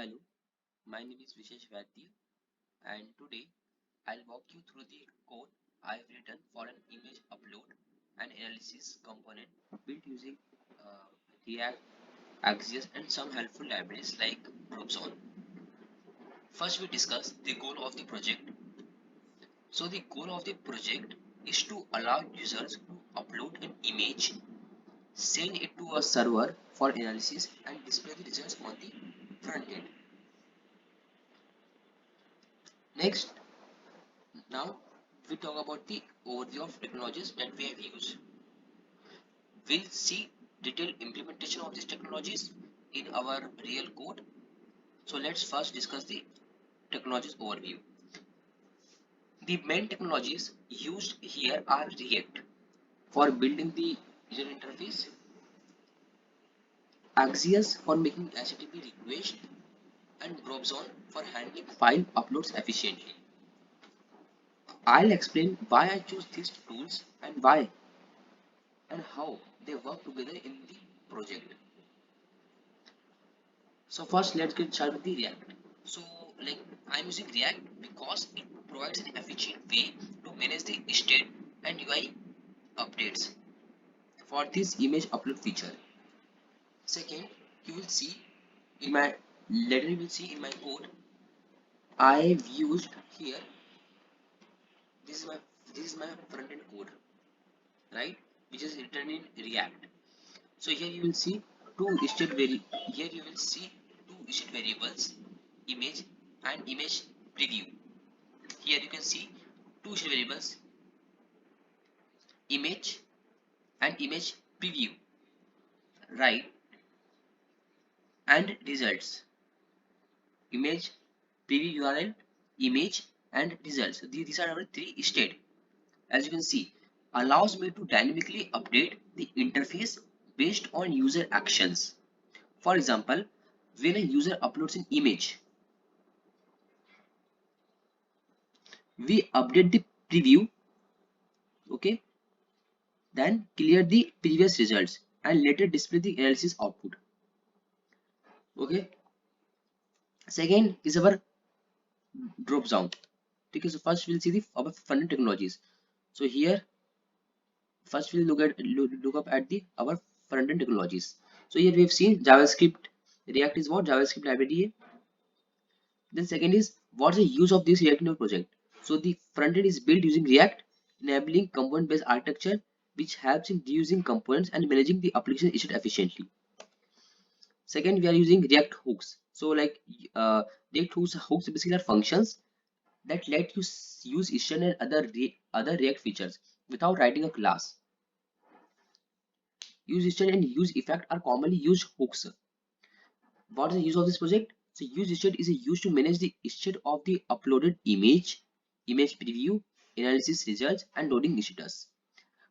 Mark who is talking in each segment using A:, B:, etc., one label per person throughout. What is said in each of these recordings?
A: Hello, my name is Vishesh Vaidya, and today I'll walk you through the code I've written for an image upload and analysis component built using React, Axios, and some helpful libraries like Dropzone. First, we discuss the goal of the project. So, the goal of the project is to allow users to upload an image, send it to a server for analysis, and display the results on the front end. Next, now we talk about the overview of technologies that we have used. We'll see detailed implementation of these technologies in our real code. So let's first discuss the technologies overview. The main technologies used here are React for building the user interface, Axios for making HTTP request, and Dropzone for handling file uploads efficiently. I'll explain why I choose these tools and why and how they work together in the project. So first let's get started with the React. So like I'm using React because it provides an efficient way to manage the state and UI updates for this image upload feature. Second, you will see in my later you will see in my code I've used here this is my this is my front end code, right, which is written in React. So here you will see here you will see two state variables, image and image preview. Here you can see two state variables, image and image preview, right, and results, image preview URL, image and results. These are our three state. As you can see, allows me to dynamically update the interface based on user actions. For example, when a user uploads an image, we update the preview, okay, then clear the previous results and later display the analysis output. Okay. Second is our drop down. Okay, so first we'll see the our front end technologies. So here first we'll look up at the our front end technologies. So here we have seen JavaScript. React is what? JavaScript library. Then second is what's the use of this React in your project. So the front end is built using React, enabling component based architecture which helps in reusing components and managing the application issued efficiently. Second, we are using React hooks. So like React hooks basically are functions that let you use Eastern and other React features without writing a class. Use Eastern and use effect are commonly used hooks. What is the use of this project? So use state is used to manage the state of the uploaded image, image preview, analysis results, and loading status.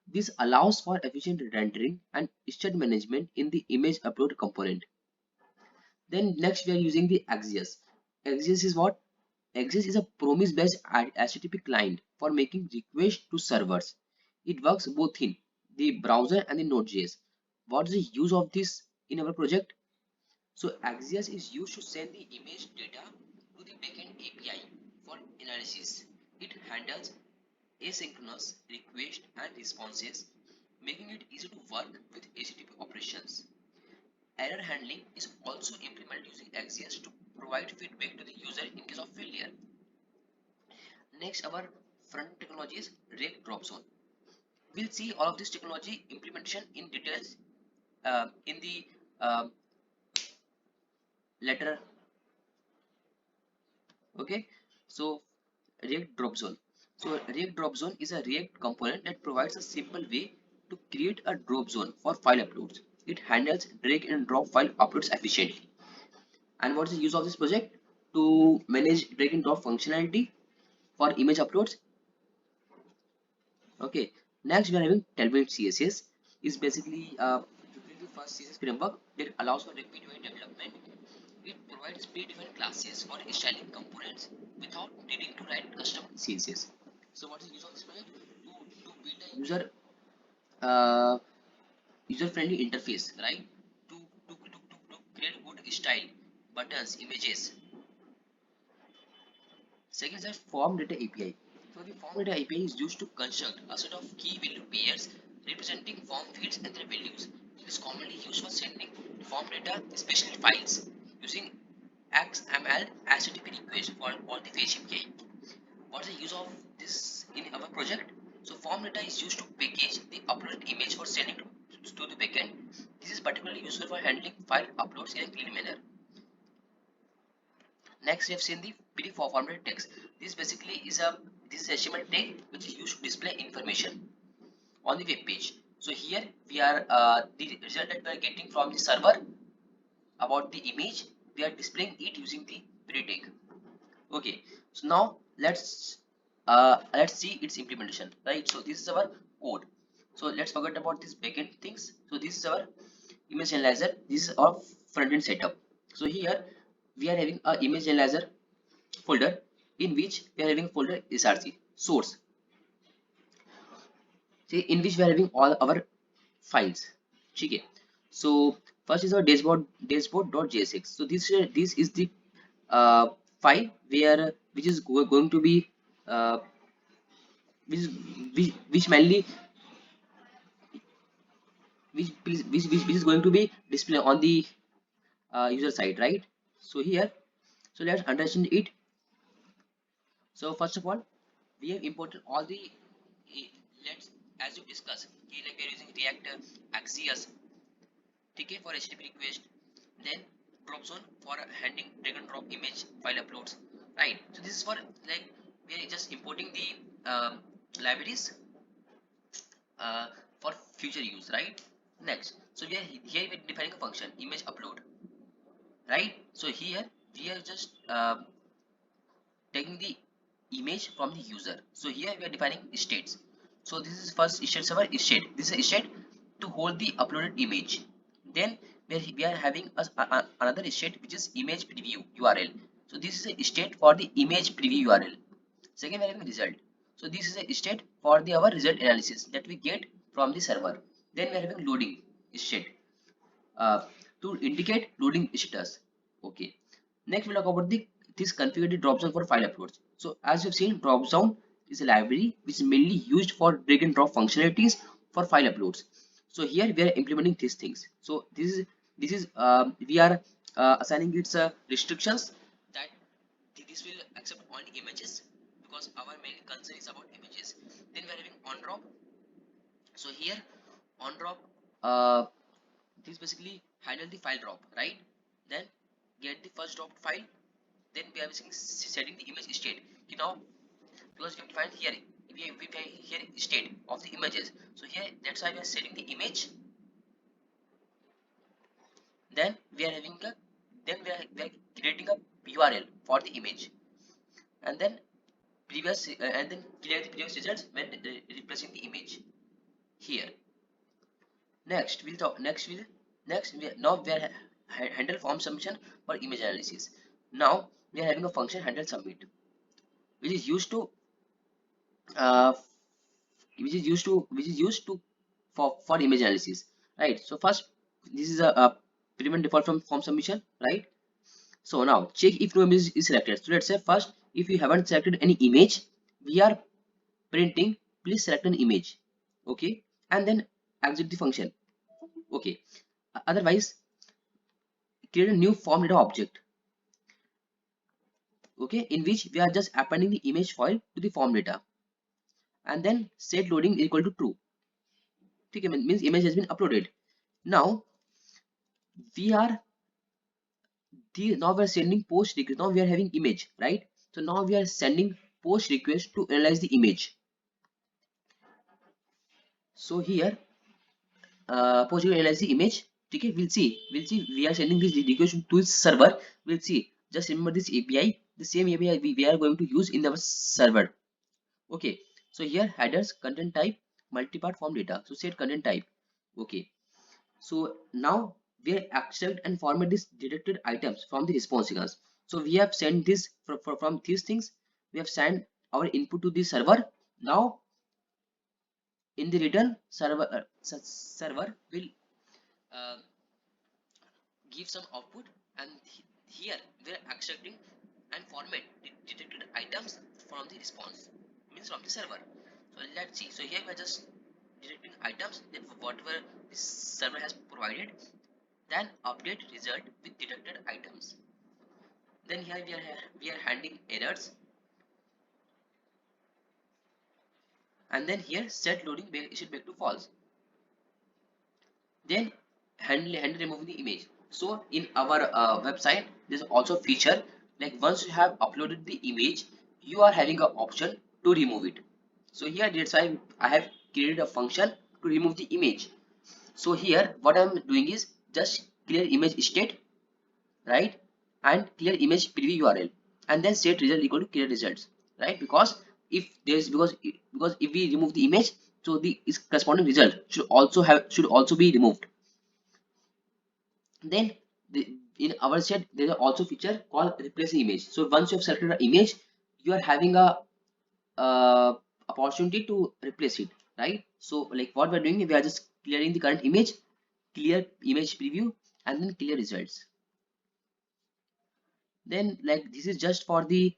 A: This allows for efficient rendering and state management in the image upload component. Then next we are using the Axios. Axios is what? Axios is a promise-based HTTP client for making requests to servers. It works both in the browser and the Node.js. What is the use of this in our project? So Axios is used to send the image data to the backend API for analysis. It handles asynchronous requests and responses, making it easy to work with HTTP operations. Error handling is also implemented using Axios to provide feedback to the user in case of failure. Next, our front technology is React Drop Zone. We'll see all of this technology implementation in details in the later. Okay, so React Drop Zone. So React Drop Zone is a React component that provides a simple way to create a drop zone for file uploads. It handles drag and drop file uploads efficiently. And what is the use of this project? To manage drag and drop functionality for image uploads. Okay, next we are having Tailwind CSS. Is basically the first CSS framework that allows for rapid UI development. It provides pre-defined classes for styling components without needing to write custom CSS. So what is the use of this project? To build a uh, user-friendly interface, right? To create good style buttons, images. Second is a form data API. So the form data API is used to construct a set of key value pairs representing form fields and their values. It is commonly used for sending form data, especially files, using XML HTTP request for the Face API. What is the use of this in our project? So form data is used to package the uploaded image for sending to the backend. This is particularly useful for handling file uploads in a clean manner. Next, we have seen the PDF formatted text. This basically is a HTML tag which is used to display information on the web page. So here we are the result that we are getting from the server about the image. We are displaying it using the PDF tag. Okay, so now let's see its implementation. Right. So this is our code. So let's forget about this backend things. So this is our image analyzer. This is our front end setup. So here we are having a image analyzer folder in which we are having folder src source, see, in which we are having all our files. Okay, so first is our dashboard.jsx. So this is the uh, file where which is going to be uh, which, which mainly which is going to be displayed on the user side, right? So here, so let's understand it. So first of all, we have imported all the let's, as you discussed, like we are using React Axios, TK for HTTP request, then drop zone for handling drag and drop image file uploads, right? So this is for like we are just importing the libraries uh, for future use, right? Next, so we are here we are defining a function image upload, right? So here we are just taking the image from the user. So here we are defining states. So this is first state server state. This is a state to hold the uploaded image. Then we are having another state which is image preview URL. So this is a state for the image preview URL. Second we are having result. So this is a state for the our result analysis that we get from the server. Then we are having loading state uh, to indicate loading status. Okay. Next, we'll talk about the this configured dropdown for file uploads. So as you've seen, dropdown is a library which is mainly used for drag and drop functionalities for file uploads. So here we are implementing these things. So this is we are assigning its restrictions that this will accept only images because our main concern is about images. Then we are having on drop. So here on drop uh, this basically handle the file drop, right? Then get the first dropped file, then we are basically setting the image state. You know, because we have defined here we have here state of the images. So here that's why we are setting the image. Then we are having a we are creating a URL for the image, and then and then clear the previous results when replacing the image here. Next, we'll talk. Now we are handle form submission for image analysis. Now we are having a function handle submit, which is used to uh, which is used to for image analysis, right? So first, this is a prevent default from form submission, right? So now check if no image is selected. So let's say first, if you haven't selected any image, we are printing please select an image, okay, and then exit the function, okay. Otherwise create a new form data object, okay, in which we are just appending the image file to the form data, and then set loading equal to true. Okay, means image has been uploaded. Now we are now we are sending post request. Now we are having image, right? So now we are sending post request to analyze the image. So here post request analyze the image. Okay, we'll see we are sending this request to its server. We'll see, just remember this API, the same API we are going to use in our server. Okay, so here headers content type multi-part form data, so set content type, okay. So now we extract and format these detected items from the response signals. So we have sent this from these things, we have sent our input to the server. Now in the return server will uh, give some output, and Here we are extracting and format the detected items from the response, means from the server. So let's see. So here we are just detecting items that whatever the server has provided, then update result with detected items. Then here we are handling errors, and then here set loading issued back to false. Then handle removing the image. So in our website there's also a feature like once you have uploaded the image, you are having an option to remove it. So here that's why I have created a function to remove the image. So here what I'm doing is just clear image state, right, and clear image preview URL, and then set result equal to clear results, right? Because if there's because if we remove the image, so the is corresponding result should also be removed. Then in our set there is also feature called replace image. So once you have selected an image, you are having a uh, opportunity to replace it, right? So like what we're doing, we are just clearing the current image, clear image preview, and then clear results. Then like this is just for the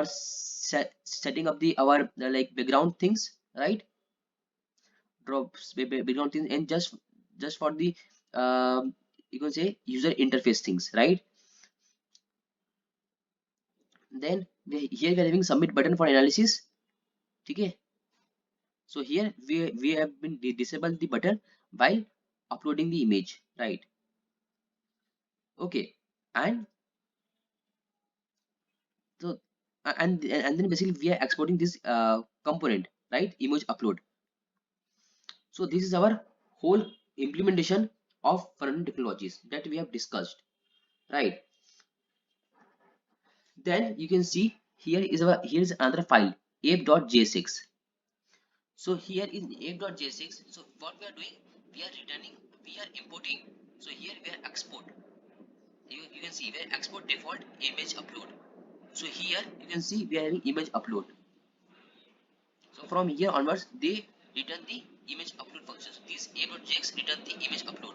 A: setting up the our like background things, right? Drops background things, and just for the you can say user interface things, right? Then here we are having submit button for analysis. Okay, so here we have been disabled the button while uploading the image, right? Okay, and so and then basically we are exporting this component, right? Image upload. So this is our whole implementation of front-end technologies that we have discussed, right? Then you can see here is another file app.j6. So here in app.j6, so what we are doing, we are returning, we are importing. So here we are export. You can see we are export default image upload. So here you can see we are having image upload. So from here onwards, they return the image upload function. So this app.jx return the image upload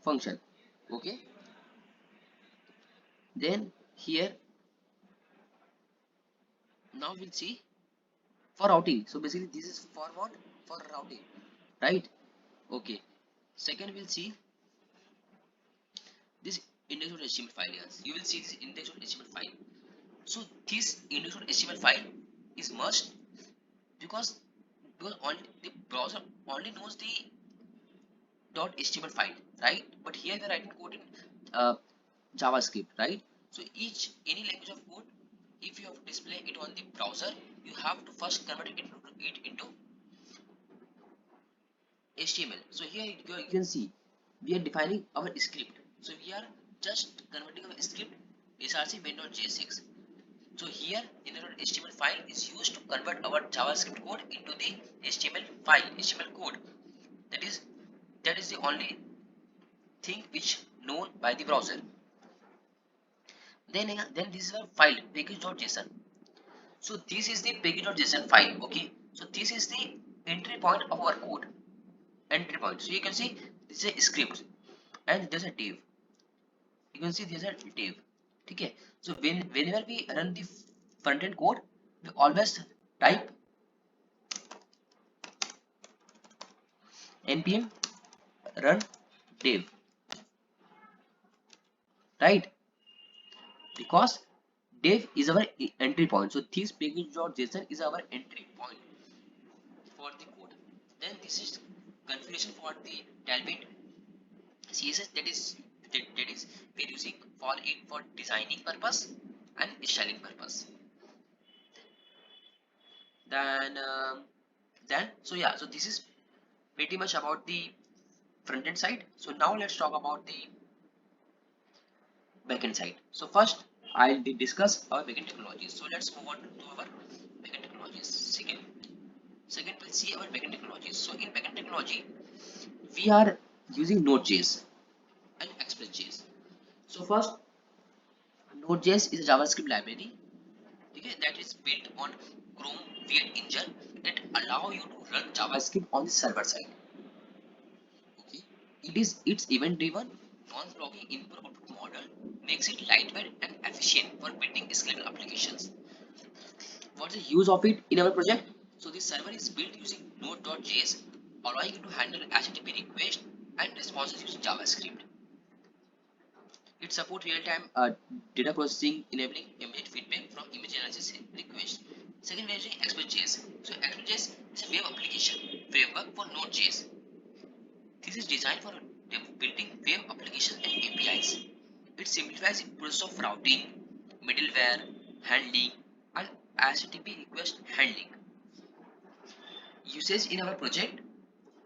A: function. Okay. Then here now we'll see for routing. So basically this is for what? For routing, right? Okay. Second we'll see this index.html file. Yes, you will see this index.html file. So this index.html file is must because only the browser only knows the .html file, right? But here we are writing code in JavaScript, right? So each any language of code, if you have to display it on the browser, you have to first convert it into HTML. So here you can see we are defining our script. So we are just converting our script src main.j6. So here inner.html file is used to convert our JavaScript code into the HTML file, HTML code. That is the only thing which known by the browser. Then this is a file package.json. So this is the package.json file. Okay. So this is the entry point of our code. Entry point. So you can see this is a script and there's a div. You can see there's a div. Okay. So whenever we run the front end code, we always type npm run div, right? Because div is our entry point. So this package.json is our entry point for the code. Then this is configuration for the Talbot CSS, that is we're using for it for designing purpose and styling purpose. Then so yeah, so this is pretty much about the front end side. So now let's talk about the backend side. So first I'll discuss our backend technologies. So let's move on to our backend technologies. Second we'll see our backend technologies. So in backend technology, we are using Node.js and Express.js. So first, Node.js is a JavaScript library, okay, that is built on Chrome V8 engine that allow you to run JavaScript on the server side. Okay, it's event driven, non-blocking input output model makes it lightweight and efficient for building scalable applications. What's the use of it in our project? So this server is built using Node.js, allowing you to handle HTTP requests and responses using JavaScript. It supports real-time data processing, enabling immediate feedback from image analysis requests. Second, we are using Express.js. So Express.js is a web application framework for Node.js. This is designed for building web applications and APIs. It simplifies the process of routing, middleware, handling, and HTTP request handling. Usage in our project,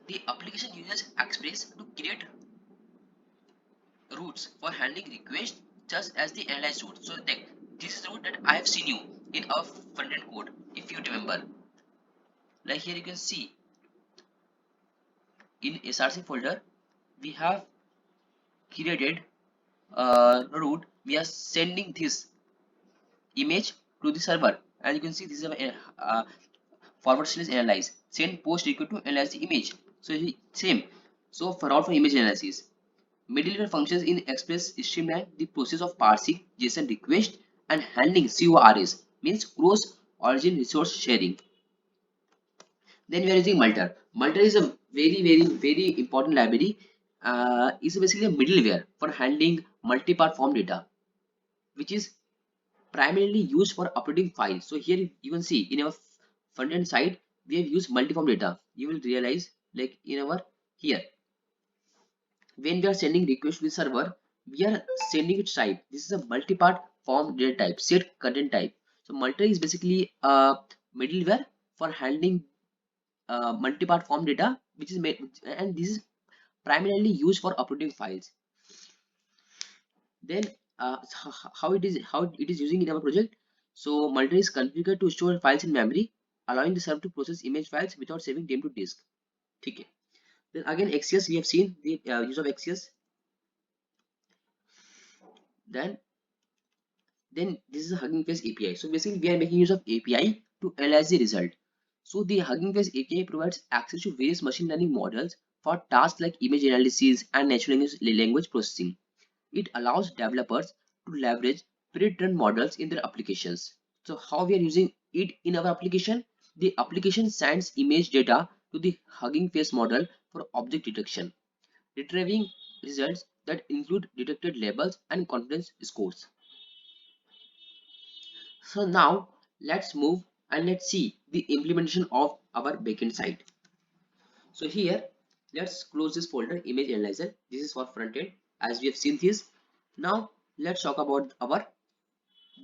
A: the application uses Express to create routes for handling requests just as the analyzed route. So this is the route that I have seen you in our front-end code, if you remember. Like here you can see in src folder we have created a route. We are sending this image to the server, and you can see this is a forward slash analyze send post request to analyze the image. So same. So for all for image analysis, middleware functions in Express streamline the process of parsing JSON request and handling CORS, means cross origin resource sharing. Then we are using Multer. Multer is a very important library. It's basically a middleware for handling multi-part form data, which is primarily used for uploading files. So here you can see in our front end side we have used multi-form data. You will realize like in our here when we are sending request to the server, we are sending its type. This is a multi-part form data type, set content type. So Multer is basically a middleware for handling multi-part form data, which is made, and this is primarily used for uploading files. Then how it is using in our project. So Multer is configured to store files in memory, allowing the server to process image files without saving them to disk. Okay. Then again XCS, we have seen the use of XCS. Then this is a Hugging Face API. So basically we are making use of API to analyze the result. So the Hugging Face API provides access to various machine learning models for tasks like image analysis and natural language processing. It allows developers to leverage pre-trained models in their applications. So how we are using it in our application? The application sends image data to the Hugging Face model for object detection, retrieving results that include detected labels and confidence scores. So now let's move and let's see the implementation of our backend side. So here let's close this folder image analyzer. This is for front end as we have seen this. Now let's talk about our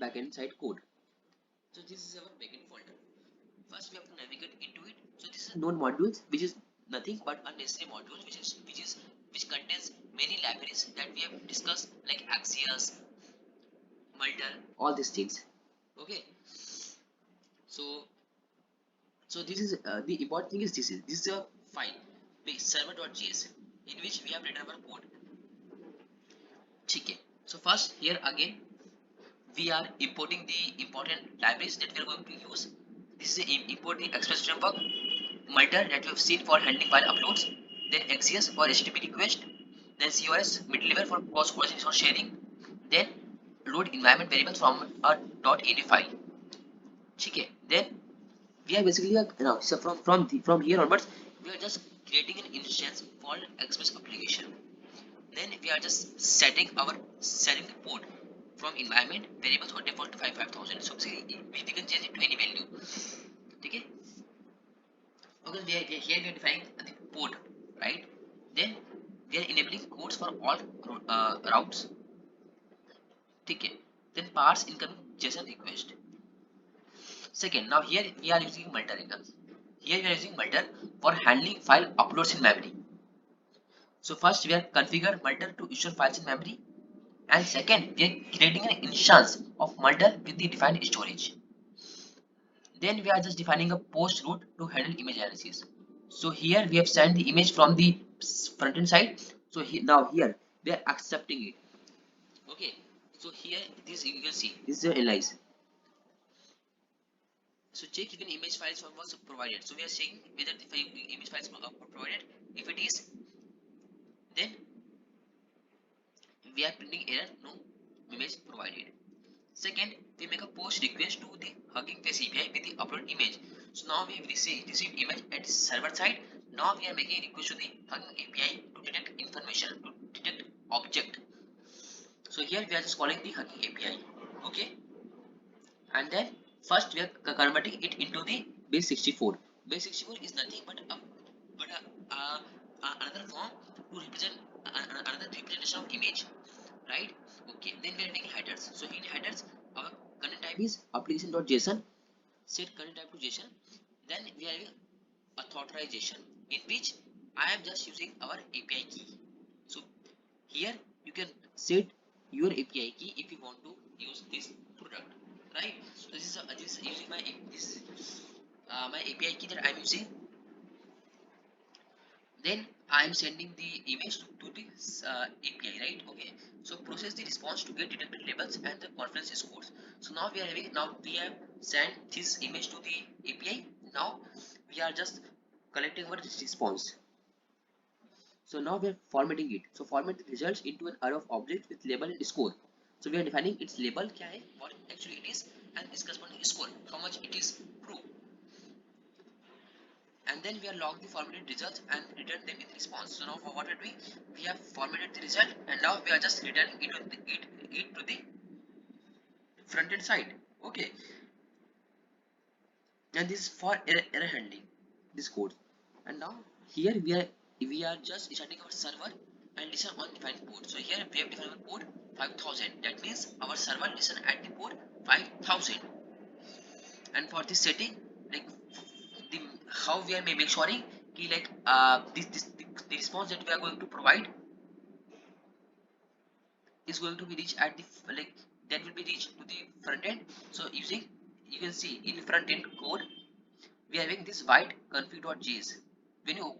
A: backend side code. So this is our backend folder. First we have to navigate into it. So this is node modules, which is nothing but a necessary module which contains many libraries that we have discussed like Axios, Multer, all these things. Okay. So this is the important thing is this is a file server.js in which we have written our code. Okay. So first here again we are importing the important libraries that we are going to use. This is import the Express framework, Multer that we have seen for handling file uploads, then XCS for HTTP request, then CORS middleware for cross origin resource sharing, then load environment variables from a .ini file. Okay. Then we are basically now so from here onwards we are just creating an instance called Express application. Then we are just setting the port from environment variables or default to 55000. So basically we can change it to any value. Okay. Okay, here we are defining the port, right? Then we are enabling codes for all routes. Okay. Then parse incoming JSON request. Second, now here we are using Multer again. Here we are using Multer for handling file uploads in memory. So first we are configure Multer to issue files in memory, and second we are creating an instance of Multer with the defined storage. Then we are just defining a post route to handle image analysis. So here we have sent the image from the front end side. So now here we are accepting it. Okay. So here this you can see this is the analyze. So check if an image files was provided. So we are saying whether the image files were provided. If it is, then we are printing error no. image provided. Second, we make a post request to the Hugging Face API with the upload image. So now we have received image at server side. Now we are making a request to the Hugging API to detect information, to detect object. So here we are just calling the Hugging API. Okay, and then first we are converting it into the base 64. Base 64 is nothing but another form to represent another representation of image, right? Okay, then we are having headers. So in headers, our content type is application.json. Set content type to JSON. Then we are having authorization, in which I am just using our API key. So here you can set your API key if you want to use this product, right? So this is using my API key that I am using. Then I am sending the image to the API, right? Okay, so process the response to get detected labels and the conference scores. So now we have sent this image to the API. Now we are just collecting our response. So now we are formatting it. So format the results into an array of objects with label and score. So we are defining its label, kya hai, what actually it is, and its corresponding score, how much it is true. And then we are log the formatted results and return them with response. So now for what are we doing? We have formatted the result and now we are just returning it to the front end side. Okay, and this is for error handling this code. And now here we are just starting our server and listen on defined port. So here we have defined our port 5000. That means our server listen at the port 5000. And for this setting, like the how we are make sure ki like the response that we are going to provide is going to be reached at the like that will be reached to the front end. So using, you can see in front end code we are having this white config.js. When you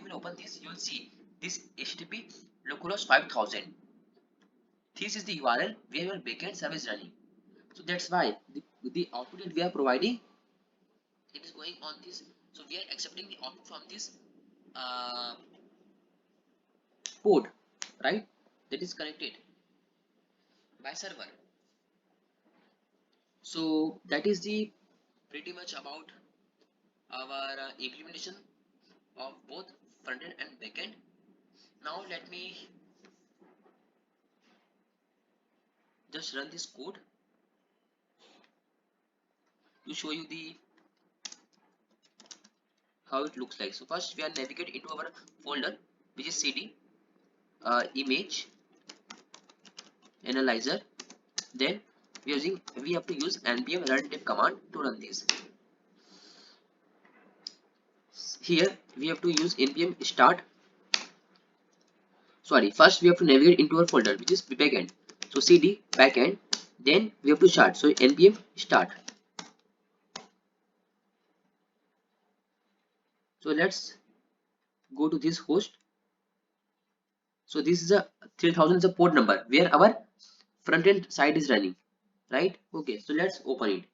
A: will open this, you will see this http localhost 5000. This is the URL where your backend service running. So that's why the output that we are providing, it is going on this. So we are accepting the output from this uh, port, right, that is connected by server. So that is the pretty much about our implementation of both frontend and backend. Now let me just run this code to show you the how it looks like. So first we are navigate into our folder, which is cd image analyzer. Then we have to use npm run dev command to run this. Here we have to use npm start. Sorry, first we have to navigate into our folder, which is backend. So cd backend, then we have to start. So npm start. So let's go to this host. So this is a 3000 is a port number where our front end side is running, right? Okay, so let's open it.